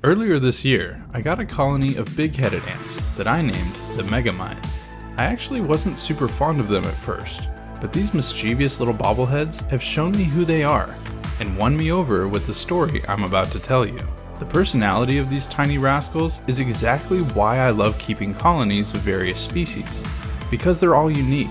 Earlier this year, I got a colony of big-headed ants that I named the Megamines. I actually wasn't super fond of them at first, but these mischievous little bobbleheads have shown me who they are and won me over with the story I'm about to tell you. The personality of these tiny rascals is exactly why I love keeping colonies of various species, because they're all unique.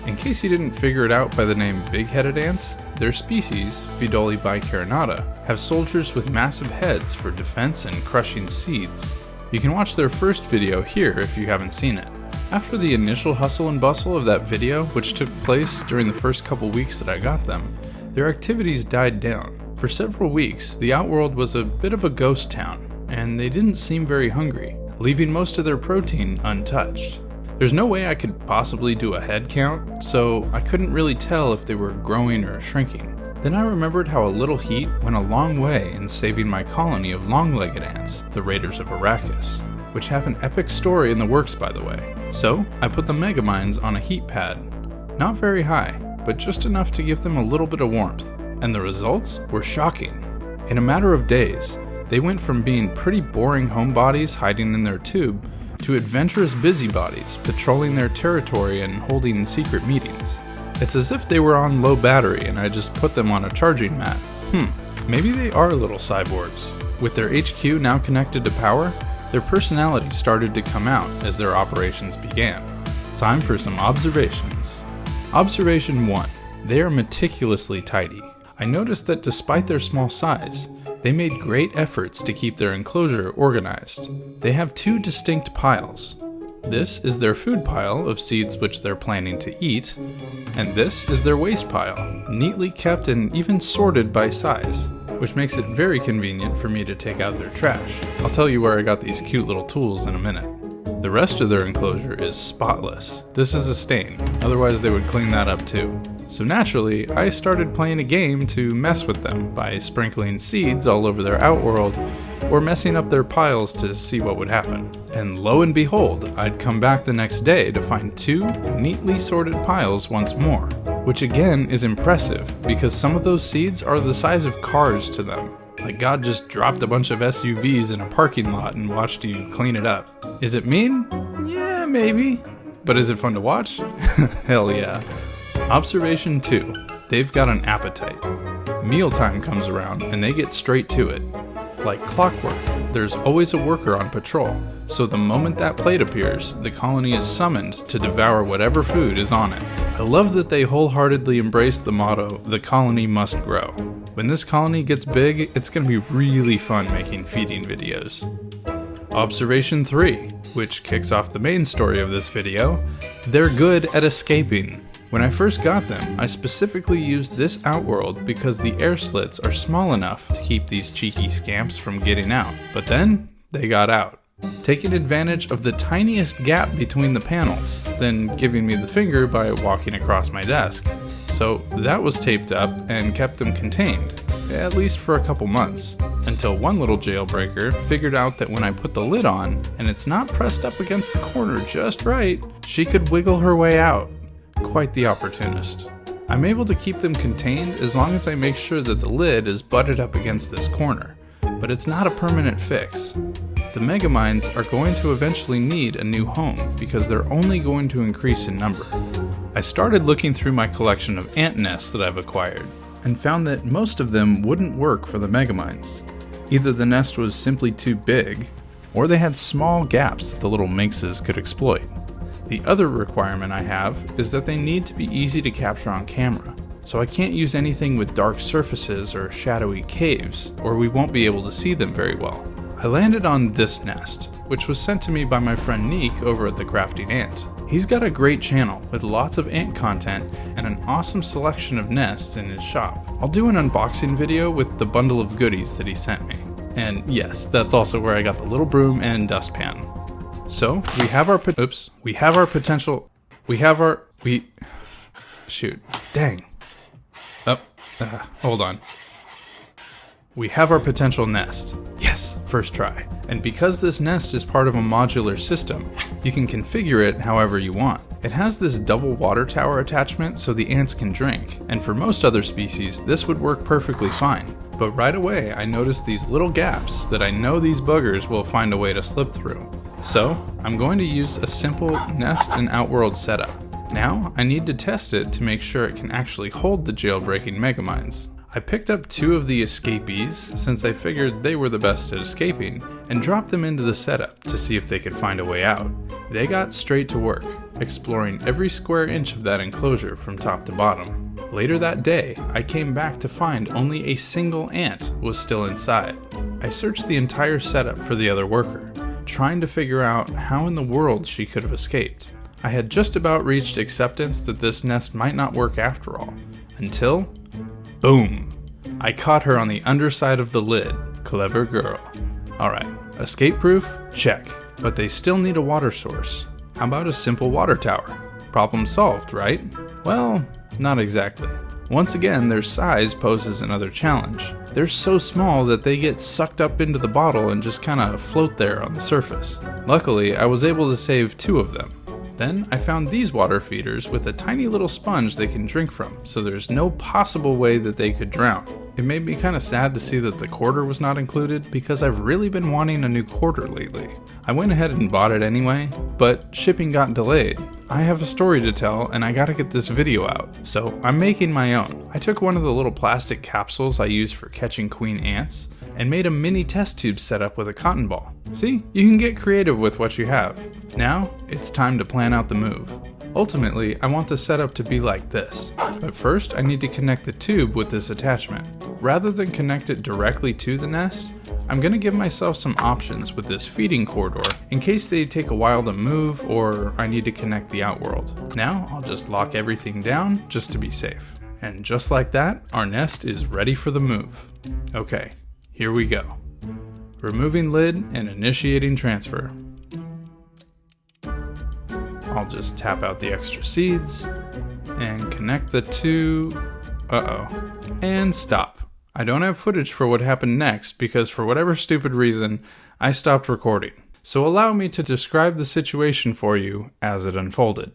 In case you didn't figure it out by the name big-headed ants, their species, Pheidole bicarinata, have soldiers with massive heads for defense and crushing seeds. You can watch their first video here if you haven't seen it. After the initial hustle and bustle of that video, which took place during the first couple weeks that I got them, their activities died down. For several weeks, the Outworld was a bit of a ghost town, and they didn't seem very hungry, leaving most of their protein untouched. There's no way I could possibly do a head count, so I couldn't really tell if they were growing or shrinking. Then I remembered how a little heat went a long way in saving my colony of long-legged ants, the Raiders of Arrakis, which have an epic story in the works, by the way. So I put the Megamines on a heat pad. Not very high, but just enough to give them a little bit of warmth. And the results were shocking. In a matter of days, they went from being pretty boring homebodies hiding in their tube to adventurous busybodies patrolling their territory and holding secret meetings. It's as if they were on low battery and I just put them on a charging mat. Maybe they are little cyborgs. With their HQ now connected to power, their personality started to come out as their operations began. Time for some observations. Observation 1. They are meticulously tidy. I noticed that despite their small size, they made great efforts to keep their enclosure organized. They have two distinct piles. This is their food pile of seeds which they're planning to eat, and this is their waste pile, neatly kept and even sorted by size, which makes it very convenient for me to take out their trash. I'll tell you where I got these cute little tools in a minute. The rest of their enclosure is spotless. This is a stain, otherwise they would clean that up too. So naturally, I started playing a game to mess with them by sprinkling seeds all over their outworld or messing up their piles to see what would happen. And lo and behold, I'd come back the next day to find two neatly sorted piles once more, which again is impressive because some of those seeds are the size of cars to them. Like God just dropped a bunch of SUVs in a parking lot and watched you clean it up. Is it mean? Yeah, maybe. But is it fun to watch? Hell yeah. Observation 2. They've got an appetite. Mealtime comes around and they get straight to it. Like clockwork, there's always a worker on patrol, so the moment that plate appears, the colony is summoned to devour whatever food is on it. I love that they wholeheartedly embrace the motto, the colony must grow. When this colony gets big, it's going to be really fun making feeding videos. Observation 3, which kicks off the main story of this video, they're good at escaping. When I first got them, I specifically used this outworld because the air slits are small enough to keep these cheeky scamps from getting out. But then, they got out, taking advantage of the tiniest gap between the panels, then giving me the finger by walking across my desk. So that was taped up and kept them contained, at least for a couple months, until one little jailbreaker figured out that when I put the lid on, and it's not pressed up against the corner just right, she could wiggle her way out. Quite the opportunist. I'm able to keep them contained as long as I make sure that the lid is butted up against this corner, but it's not a permanent fix. The Megamines are going to eventually need a new home because they're only going to increase in number. I started looking through my collection of ant nests that I've acquired and found that most of them wouldn't work for the Megamines. Either the nest was simply too big, or they had small gaps that the little minxes could exploit. The other requirement I have is that they need to be easy to capture on camera, so I can't use anything with dark surfaces or shadowy caves, or we won't be able to see them very well. I landed on this nest, which was sent to me by my friend Neek over at The Crafting Ant. He's got a great channel with lots of ant content and an awesome selection of nests in his shop. I'll do an unboxing video with the bundle of goodies that he sent me. And yes, that's also where I got the little broom and dustpan. So, we have our shoot, dang. Hold on. We have our potential nest. Yes, first try. And because this nest is part of a modular system, you can configure it however you want. It has this double water tower attachment so the ants can drink, and for most other species, this would work perfectly fine. But right away I noticed these little gaps that I know these buggers will find a way to slip through. So I'm going to use a simple nest and outworld setup. Now I need to test it to make sure it can actually hold the jailbreaking Megamines. I picked up 2 of the escapees since I figured they were the best at escaping, and dropped them into the setup to see if they could find a way out. They got straight to work, exploring every square inch of that enclosure from top to bottom. Later that day, I came back to find only a single ant was still inside. I searched the entire setup for the other worker, trying to figure out how in the world she could have escaped. I had just about reached acceptance that this nest might not work after all, until boom! I caught her on the underside of the lid. Clever girl. Alright, escape proof? Check. But they still need a water source. How about a simple water tower? Problem solved, right? Well, not exactly. Once again, their size poses another challenge. They're so small that they get sucked up into the bottle and just kinda float there on the surface. Luckily, I was able to save 2 of them. Then I found these water feeders with a tiny little sponge they can drink from, so there's no possible way that they could drown. It made me kind of sad to see that the quarter was not included, because I've really been wanting a new quarter lately. I went ahead and bought it anyway, but shipping got delayed. I have a story to tell and I gotta get this video out, so I'm making my own. I took one of the little plastic capsules I use for catching queen ants, and made a mini test tube setup with a cotton ball. See, you can get creative with what you have. Now, it's time to plan out the move. Ultimately, I want the setup to be like this, but first I need to connect the tube with this attachment. Rather than connect it directly to the nest, I'm going to give myself some options with this feeding corridor in case they take a while to move or I need to connect the outworld. Now, I'll just lock everything down just to be safe. And just like that, our nest is ready for the move. Okay. Here we go. Removing lid and initiating transfer. I'll just tap out the extra seeds and connect the 2. And stop. I don't have footage for what happened next because for whatever stupid reason, I stopped recording. So allow me to describe the situation for you as it unfolded.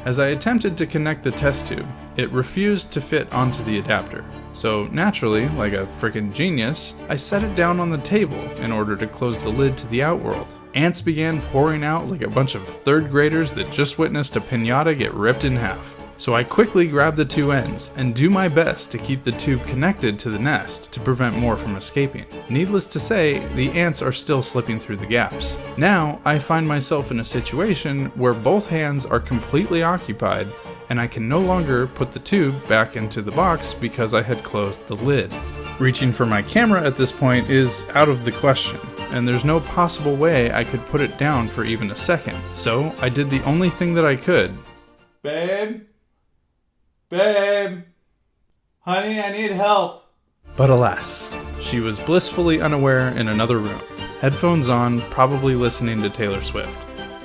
As I attempted to connect the test tube, it refused to fit onto the adapter. So naturally, like a frickin' genius, I set it down on the table in order to close the lid to the outworld. Ants began pouring out like a bunch of 3rd graders that just witnessed a piñata get ripped in half. So I quickly grab the 2 ends and do my best to keep the tube connected to the nest to prevent more from escaping. Needless to say, the ants are still slipping through the gaps. Now, I find myself in a situation where both hands are completely occupied and I can no longer put the tube back into the box because I had closed the lid. Reaching for my camera at this point is out of the question, and there's no possible way I could put it down for even a second. So I did the only thing that I could. Babe? Babe! Honey, I need help! But alas, she was blissfully unaware in another room, headphones on, probably listening to Taylor Swift.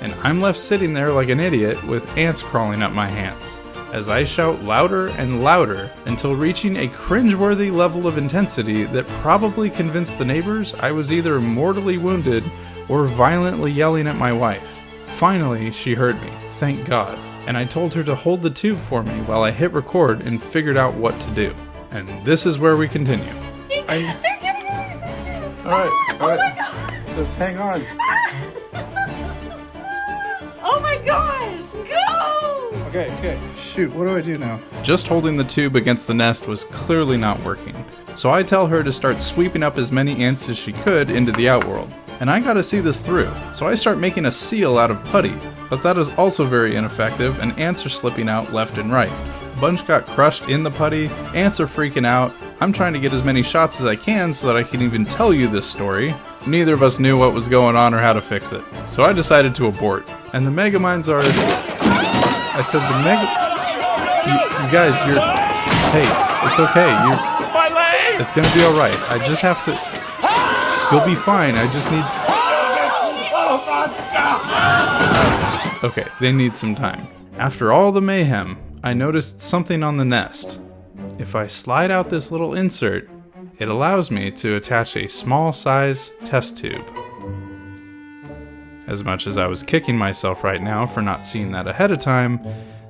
And I'm left sitting there like an idiot with ants crawling up my hands, as I shout louder and louder until reaching a cringeworthy level of intensity that probably convinced the neighbors I was either mortally wounded or violently yelling at my wife. Finally, she heard me, thank God, and I told her to hold the tube for me while I hit record and figured out what to do. And this is where we continue. Alright. Oh my God. Just hang on. Oh my gosh! Go! Okay. Shoot, what do I do now? Just holding the tube against the nest was clearly not working. So I tell her to start sweeping up as many ants as she could into the outworld. And I gotta see this through, so I start making a seal out of putty. But that is also very ineffective, and ants are slipping out left and right. A bunch got crushed in the putty, ants are freaking out. I'm trying to get as many shots as I can so that I can even tell you this story. Neither of us knew what was going on or how to fix it. So I decided to abort. And the Megamines are... I said the You guys, you're... Hey, it's okay, My leg! It's gonna be alright. I just have to... You'll be fine, I just need... Okay, they need some time. After all the mayhem, I noticed something on the nest. If I slide out this little insert, it allows me to attach a small size test tube. As much as I was kicking myself right now for not seeing that ahead of time,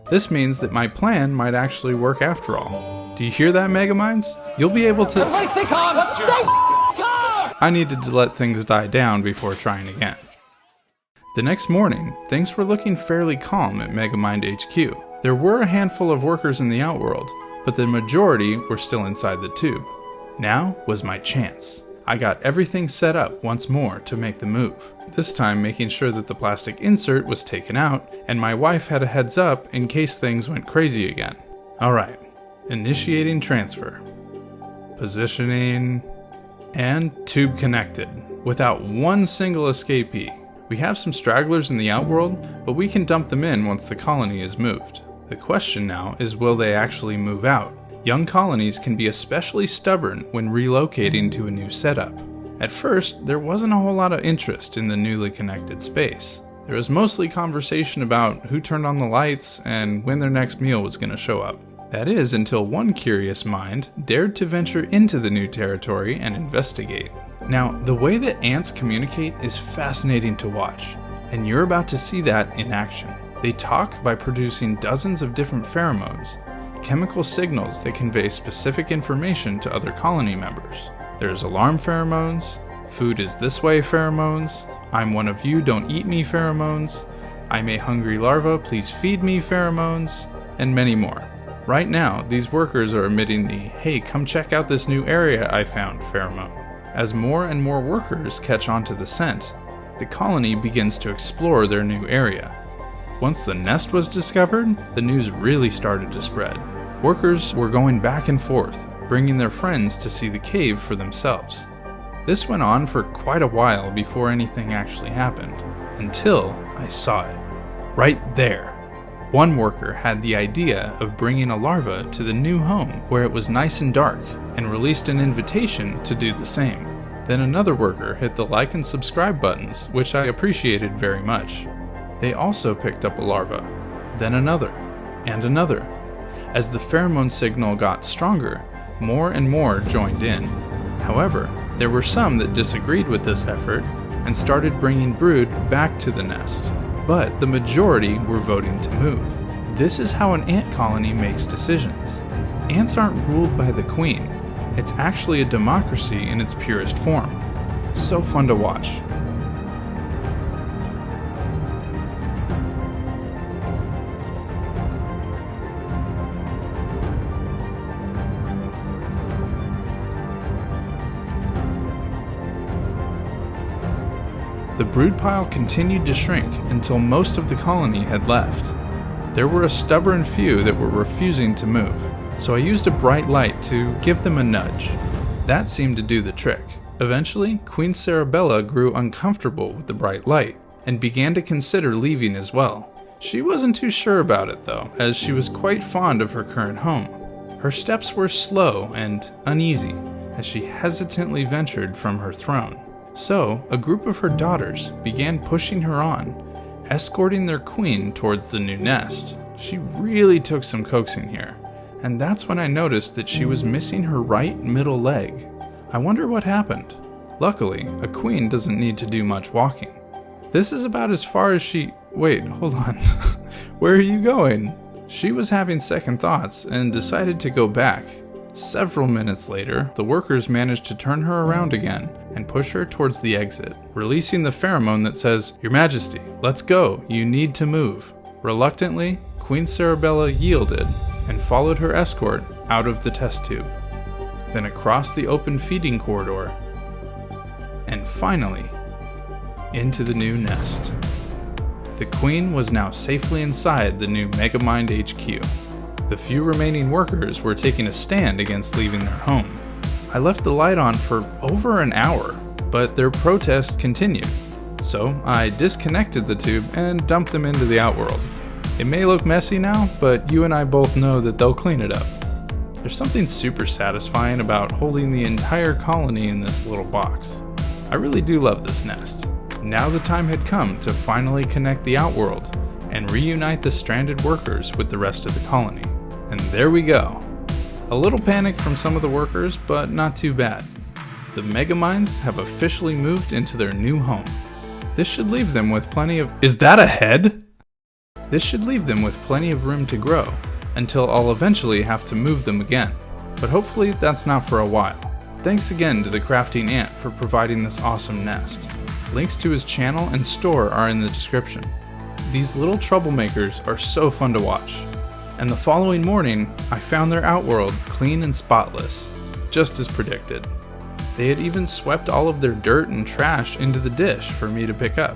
this means that my plan might actually work after all. Do you hear that, Megaminds? You'll be able to... Everybody stay calm! Stay calm! I needed to let things die down before trying again. The next morning, things were looking fairly calm at Megamind HQ. There were a handful of workers in the Outworld, but the majority were still inside the tube. Now was my chance. I got everything set up once more to make the move. This time making sure that the plastic insert was taken out, and my wife had a heads up in case things went crazy again. Alright, initiating transfer. Positioning, and tube connected, without one single escapee. We have some stragglers in the Outworld, but we can dump them in once the colony is moved. The question now is, will they actually move out? Young colonies can be especially stubborn when relocating to a new setup. At first, there wasn't a whole lot of interest in the newly connected space. There was mostly conversation about who turned on the lights and when their next meal was going to show up. That is, until one curious mind dared to venture into the new territory and investigate. Now, the way that ants communicate is fascinating to watch, and you're about to see that in action. They talk by producing dozens of different pheromones, chemical signals that convey specific information to other colony members. There's alarm pheromones, food is this way pheromones, I'm one of you, don't eat me pheromones, I'm a hungry larva, please feed me pheromones, and many more. Right now, these workers are emitting the hey, come check out this new area I found pheromone. As more and more workers catch on to the scent, the colony begins to explore their new area. Once the nest was discovered, the news really started to spread. Workers were going back and forth, bringing their friends to see the cave for themselves. This went on for quite a while before anything actually happened, until I saw it. Right there. One worker had the idea of bringing a larva to the new home where it was nice and dark, and released an invitation to do the same. Then another worker hit the like and subscribe buttons, which I appreciated very much. They also picked up a larva, then another, and another. As the pheromone signal got stronger, more and more joined in. However, there were some that disagreed with this effort and started bringing brood back to the nest. But the majority were voting to move. This is how an ant colony makes decisions. Ants aren't ruled by the queen. It's actually a democracy in its purest form. So fun to watch. The brood pile continued to shrink until most of the colony had left. There were a stubborn few that were refusing to move, so I used a bright light to give them a nudge. That seemed to do the trick. Eventually, Queen Cerebella grew uncomfortable with the bright light and began to consider leaving as well. She wasn't too sure about it though, as she was quite fond of her current home. Her steps were slow and uneasy as she hesitantly ventured from her throne. So, a group of her daughters began pushing her on, escorting their queen towards the new nest. She really took some coaxing here, and that's when I noticed that she was missing her right middle leg. I wonder what happened. Luckily, a queen doesn't need to do much walking. This is about as far as she... Wait, hold on. Where are you going? She was having second thoughts and decided to go back. Several minutes later, the workers managed to turn her around again and push her towards the exit, releasing the pheromone that says, "Your Majesty, let's go, you need to move." Reluctantly, Queen Cerebella yielded and followed her escort out of the test tube, then across the open feeding corridor, and finally, into the new nest. The queen was now safely inside the new Megamind HQ. The few remaining workers were taking a stand against leaving their home. I left the light on for over an hour, but their protest continued. So I disconnected the tube and dumped them into the Outworld. It may look messy now, but you and I both know that they'll clean it up. There's something super satisfying about holding the entire colony in this little box. I really do love this nest. Now the time had come to finally connect the Outworld and reunite the stranded workers with the rest of the colony. And there we go. A little panic from some of the workers, but not too bad. The Megaminds have officially moved into their new home. This should leave them with plenty of... Is that a head? This should leave them with plenty of room to grow, until I'll eventually have to move them again. But hopefully that's not for a while. Thanks again to the crafting ant for providing this awesome nest. Links to his channel and store are in the description. These little troublemakers are so fun to watch. And the following morning, I found their outworld clean and spotless, just as predicted. They had even swept all of their dirt and trash into the dish for me to pick up.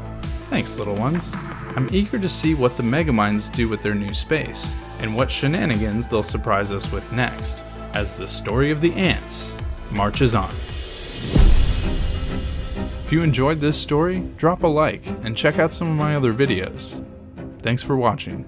Thanks, little ones. I'm eager to see what the Megaminds do with their new space, and what shenanigans they'll surprise us with next, as the story of the ants marches on. If you enjoyed this story, drop a like and check out some of my other videos. Thanks for watching.